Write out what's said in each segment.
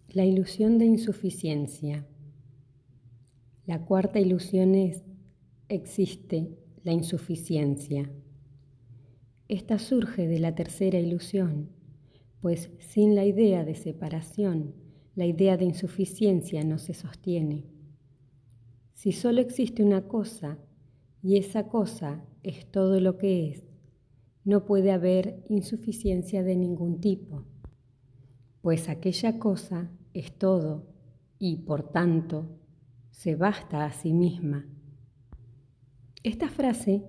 La ilusión de insuficiencia. La cuarta ilusión es: existe la insuficiencia. Esta surge de la tercera ilusión, pues sin la idea de separación, la idea de insuficiencia no se sostiene. Si solo existe una cosa y esa cosa es todo lo que es, no puede haber insuficiencia de ningún tipo, pues aquella cosa es todo y, por tanto, se basta a sí misma. Esta frase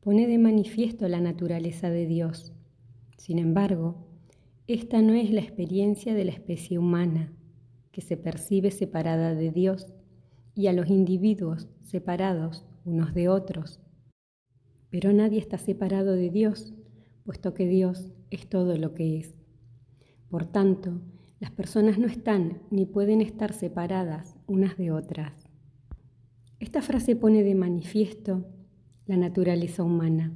pone de manifiesto la naturaleza de Dios. Sin embargo, esta no es la experiencia de la especie humana, que se percibe separada de Dios y a los individuos separados unos de otros. Pero nadie está separado de Dios, puesto que Dios es todo lo que es. Por tanto, las personas no están ni pueden estar separadas unas de otras. Esta frase pone de manifiesto la naturaleza humana.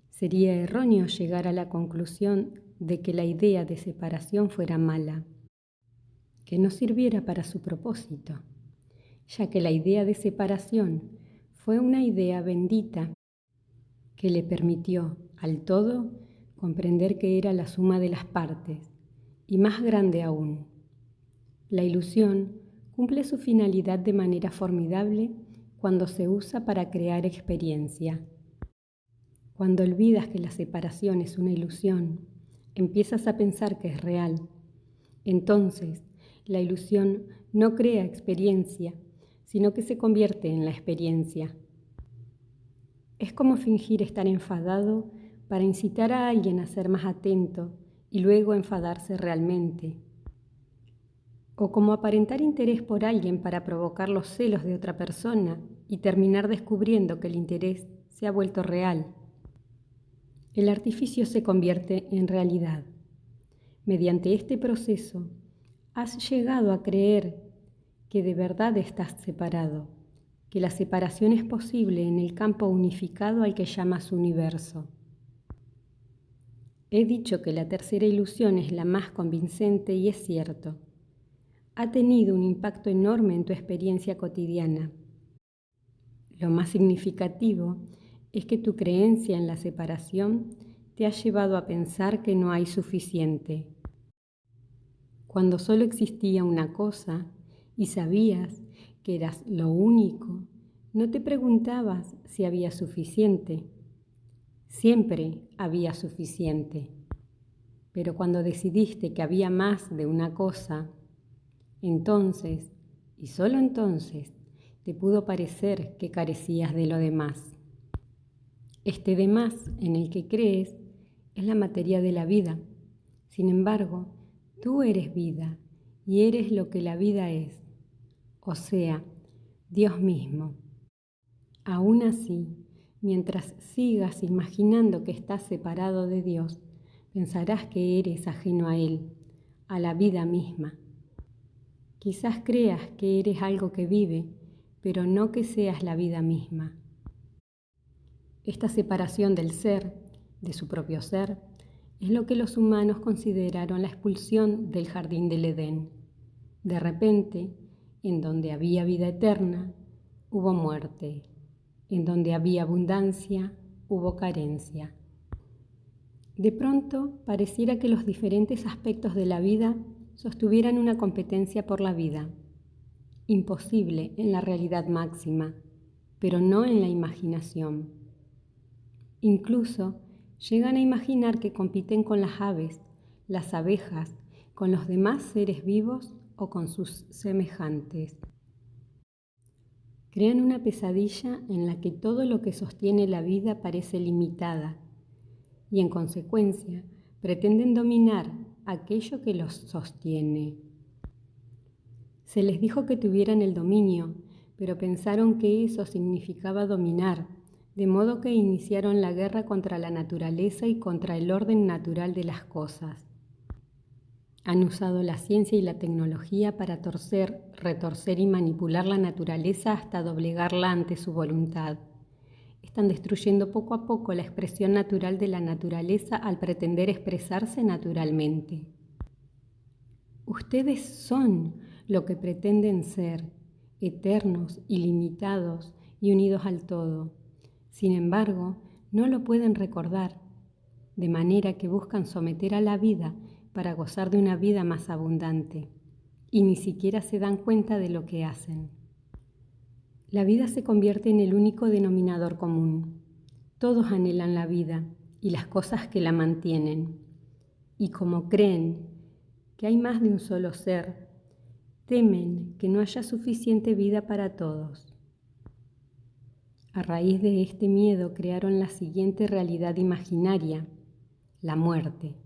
Sería erróneo llegar a la conclusión de que la idea de separación fuera mala, que no sirviera para su propósito, ya que la idea de separación fue una idea bendita que le permitió al todo comprender que era la suma de las partes, y más grande aún. La ilusión cumple su finalidad de manera formidable cuando se usa para crear experiencia. Cuando olvidas que la separación es una ilusión, empiezas a pensar que es real. Entonces, la ilusión no crea experiencia, sino que se convierte en la experiencia. Es como fingir estar enfadado para incitar a alguien a ser más atento y luego enfadarse realmente. O como aparentar interés por alguien para provocar los celos de otra persona y terminar descubriendo que el interés se ha vuelto real. El artificio se convierte en realidad. Mediante este proceso, has llegado a creer que de verdad estás separado, que la separación es posible en el campo unificado al que llamas universo. He dicho que la tercera ilusión es la más convincente y es cierto. Ha tenido un impacto enorme en tu experiencia cotidiana. Lo más significativo es que tu creencia en la separación te ha llevado a pensar que no hay suficiente. Cuando solo existía una cosa y sabías que eras lo único, no te preguntabas si había suficiente. Siempre había suficiente. Pero cuando decidiste que había más de una cosa, entonces, y solo entonces, te pudo parecer que carecías de lo demás. Este demás en el que crees es la materia de la vida. Sin embargo, tú eres vida y eres lo que la vida es, o sea, Dios mismo. Aún así, mientras sigas imaginando que estás separado de Dios, pensarás que eres ajeno a Él, a la vida misma. Quizás creas que eres algo que vive, pero no que seas la vida misma. Esta separación del ser, de su propio ser, es lo que los humanos consideraron la expulsión del jardín del Edén. De repente, en donde había vida eterna, hubo muerte. En donde había abundancia, hubo carencia. De pronto, pareciera que los diferentes aspectos de la vida sostuvieran una competencia por la vida. Imposible en la realidad máxima, pero no en la imaginación. Incluso llegan a imaginar que compiten con las aves, las abejas, con los demás seres vivos o con sus semejantes. Crean una pesadilla en la que todo lo que sostiene la vida parece limitada y, en consecuencia, pretenden dominar aquello que los sostiene. Se les dijo que tuvieran el dominio, pero pensaron que eso significaba dominar, de modo que iniciaron la guerra contra la naturaleza y contra el orden natural de las cosas. Han usado la ciencia y la tecnología para torcer, retorcer y manipular la naturaleza hasta doblegarla ante su voluntad. Están destruyendo poco a poco la expresión natural de la naturaleza al pretender expresarse naturalmente. Ustedes son lo que pretenden ser, eternos, ilimitados y unidos al todo. Sin embargo, no lo pueden recordar, de manera que buscan someter a la vida para gozar de una vida más abundante, y ni siquiera se dan cuenta de lo que hacen. La vida se convierte en el único denominador común. Todos anhelan la vida y las cosas que la mantienen, y como creen que hay más de un solo ser, temen que no haya suficiente vida para todos. A raíz de este miedo crearon la siguiente realidad imaginaria: la muerte.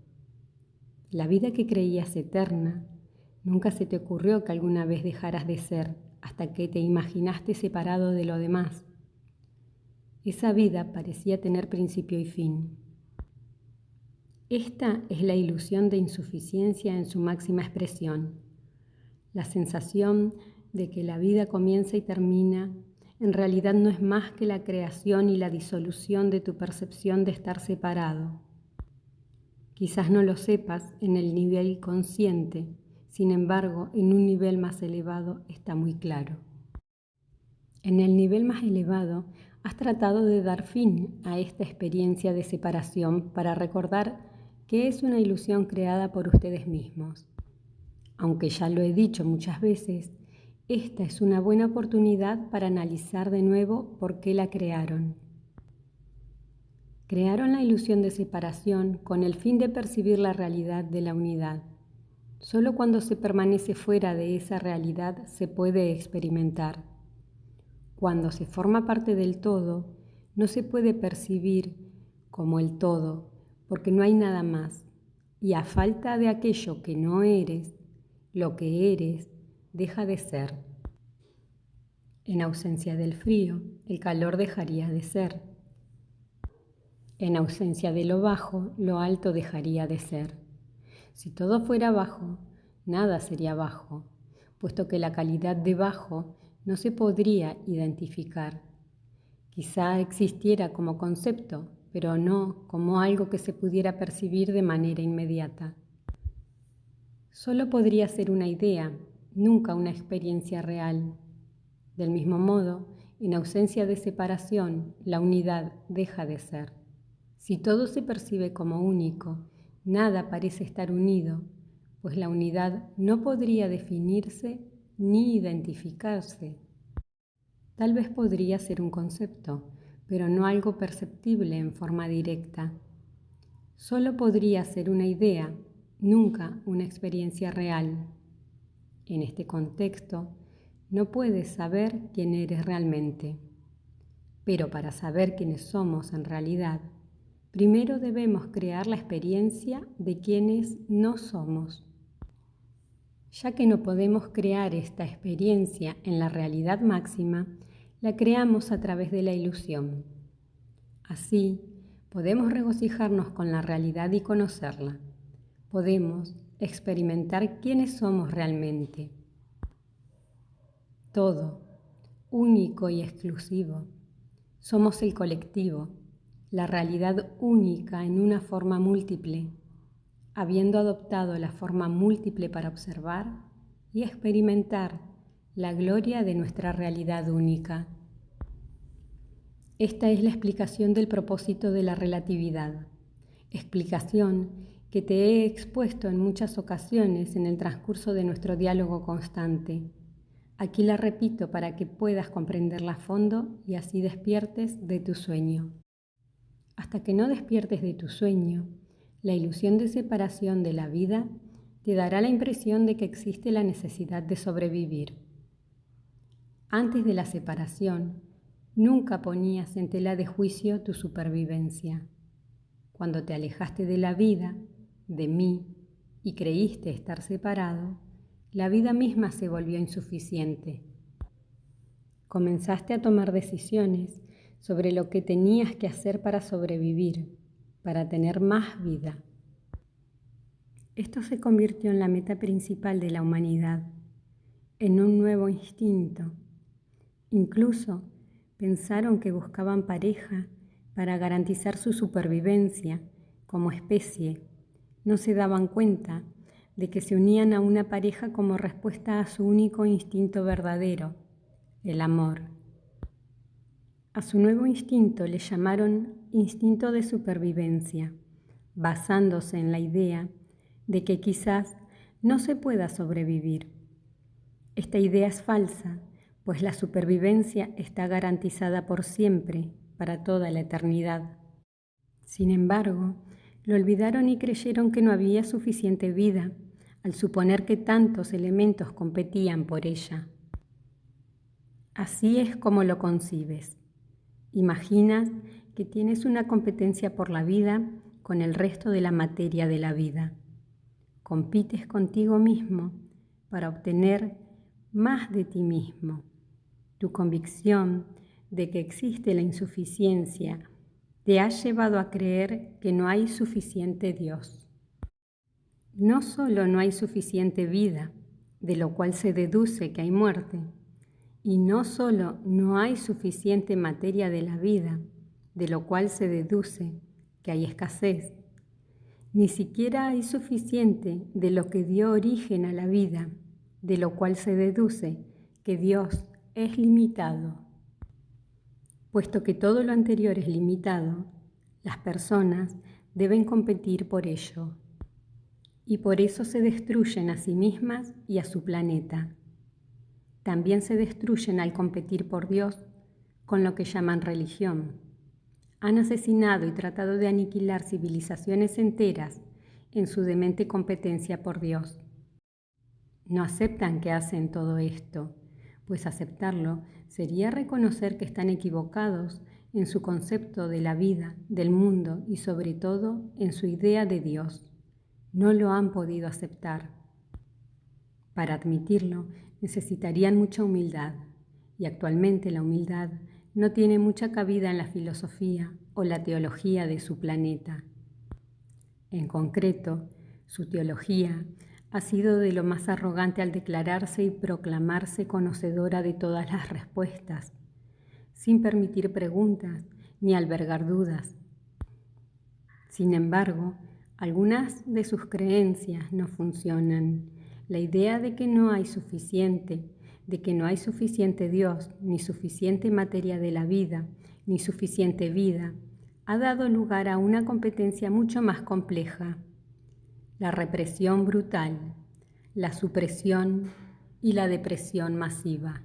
La vida que creías eterna, nunca se te ocurrió que alguna vez dejaras de ser hasta que te imaginaste separado de lo demás. Esa vida parecía tener principio y fin. Esta es la ilusión de insuficiencia en su máxima expresión. La sensación de que la vida comienza y termina en realidad no es más que la creación y la disolución de tu percepción de estar separado. Quizás no lo sepas en el nivel consciente, sin embargo, en un nivel más elevado está muy claro. En el nivel más elevado, has tratado de dar fin a esta experiencia de separación para recordar que es una ilusión creada por ustedes mismos. Aunque ya lo he dicho muchas veces, esta es una buena oportunidad para analizar de nuevo por qué la crearon. Crearon la ilusión de separación con el fin de percibir la realidad de la unidad. Solo cuando se permanece fuera de esa realidad se puede experimentar. Cuando se forma parte del todo, no se puede percibir como el todo, porque no hay nada más. Y a falta de aquello que no eres, lo que eres deja de ser. En ausencia del frío, el calor dejaría de ser. En ausencia de lo bajo, lo alto dejaría de ser. Si todo fuera bajo, nada sería bajo, puesto que la calidad de bajo no se podría identificar. Quizá existiera como concepto, pero no como algo que se pudiera percibir de manera inmediata. Solo podría ser una idea, nunca una experiencia real. Del mismo modo, en ausencia de separación, la unidad deja de ser. Si todo se percibe como único, nada parece estar unido, pues la unidad no podría definirse ni identificarse. Tal vez podría ser un concepto, pero no algo perceptible en forma directa. Solo podría ser una idea, nunca una experiencia real. En este contexto, no puedes saber quién eres realmente. Pero para saber quiénes somos en realidad, primero debemos crear la experiencia de quienes no somos. Ya que no podemos crear esta experiencia en la realidad máxima, la creamos a través de la ilusión. Así, podemos regocijarnos con la realidad y conocerla. Podemos experimentar quiénes somos realmente. Todo, único y exclusivo. Somos el colectivo, la realidad única en una forma múltiple, habiendo adoptado la forma múltiple para observar y experimentar la gloria de nuestra realidad única. Esta es la explicación del propósito de la relatividad, explicación que te he expuesto en muchas ocasiones en el transcurso de nuestro diálogo constante. Aquí la repito para que puedas comprenderla a fondo y así despiertes de tu sueño. Hasta que no despiertes de tu sueño, la ilusión de separación de la vida te dará la impresión de que existe la necesidad de sobrevivir. Antes de la separación, nunca ponías en tela de juicio tu supervivencia. Cuando te alejaste de la vida, de mí, y creíste estar separado, la vida misma se volvió insuficiente. Comenzaste a tomar decisiones sobre lo que tenías que hacer para sobrevivir, para tener más vida. Esto se convirtió en la meta principal de la humanidad, en un nuevo instinto. Incluso pensaron que buscaban pareja para garantizar su supervivencia como especie. No se daban cuenta de que se unían a una pareja como respuesta a su único instinto verdadero, el amor. A su nuevo instinto le llamaron instinto de supervivencia, basándose en la idea de que quizás no se pueda sobrevivir. Esta idea es falsa, pues la supervivencia está garantizada por siempre, para toda la eternidad. Sin embargo, lo olvidaron y creyeron que no había suficiente vida, al suponer que tantos elementos competían por ella. Así es como lo concibes. Imaginas que tienes una competencia por la vida con el resto de la materia de la vida. Compites contigo mismo para obtener más de ti mismo. Tu convicción de que existe la insuficiencia te ha llevado a creer que no hay suficiente Dios. No solo no hay suficiente vida, de lo cual se deduce que hay muerte, y no solo no hay suficiente materia de la vida, de lo cual se deduce que hay escasez, ni siquiera hay suficiente de lo que dio origen a la vida, de lo cual se deduce que Dios es limitado. Puesto que todo lo anterior es limitado, las personas deben competir por ello, y por eso se destruyen a sí mismas y a su planeta. También se destruyen al competir por Dios con lo que llaman religión. Han asesinado y tratado de aniquilar civilizaciones enteras en su demente competencia por Dios. No aceptan que hacen todo esto, pues aceptarlo sería reconocer que están equivocados en su concepto de la vida, del mundo y sobre todo en su idea de Dios. No lo han podido aceptar. Para admitirlo necesitarían mucha humildad, y actualmente la humildad no tiene mucha cabida en la filosofía o la teología de su planeta. En concreto, su teología ha sido de lo más arrogante al declararse y proclamarse conocedora de todas las respuestas, sin permitir preguntas ni albergar dudas. Sin embargo, algunas de sus creencias no funcionan. La idea de que no hay suficiente, de que no hay suficiente Dios, ni suficiente materia de la vida, ni suficiente vida, ha dado lugar a una competencia mucho más compleja. La represión brutal, la supresión y la depresión masiva.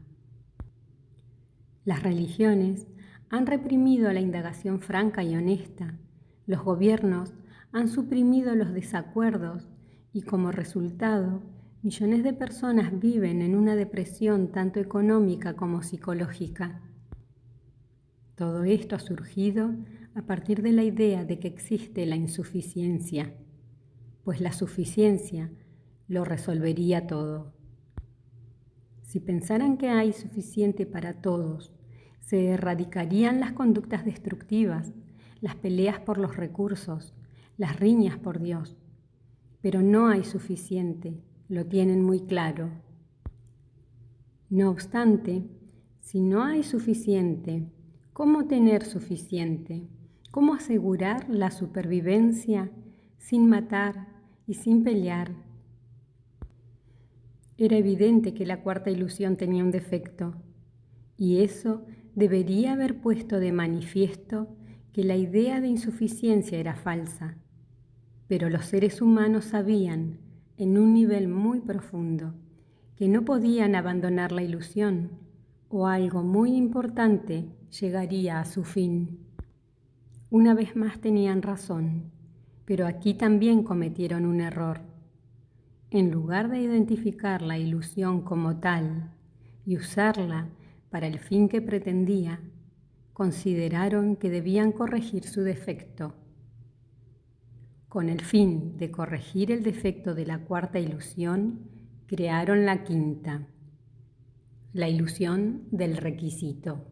Las religiones han reprimido la indagación franca y honesta. Los gobiernos han suprimido los desacuerdos y, como resultado, millones de personas viven en una depresión tanto económica como psicológica. Todo esto ha surgido a partir de la idea de que existe la insuficiencia, pues la suficiencia lo resolvería todo. Si pensaran que hay suficiente para todos, se erradicarían las conductas destructivas, las peleas por los recursos, las riñas por Dios. Pero no hay suficiente, lo tienen muy claro. No obstante, si no hay suficiente, ¿cómo tener suficiente? ¿Cómo asegurar la supervivencia sin matar y sin pelear? Era evidente que la cuarta ilusión tenía un defecto, y eso debería haber puesto de manifiesto que la idea de insuficiencia era falsa. Pero los seres humanos sabían, en un nivel muy profundo, que no podían abandonar la ilusión, o algo muy importante llegaría a su fin. Una vez más tenían razón, pero aquí también cometieron un error. En lugar de identificar la ilusión como tal y usarla para el fin que pretendía, consideraron que debían corregir su defecto. Con el fin de corregir el defecto de la cuarta ilusión, crearon la quinta, la ilusión del requisito.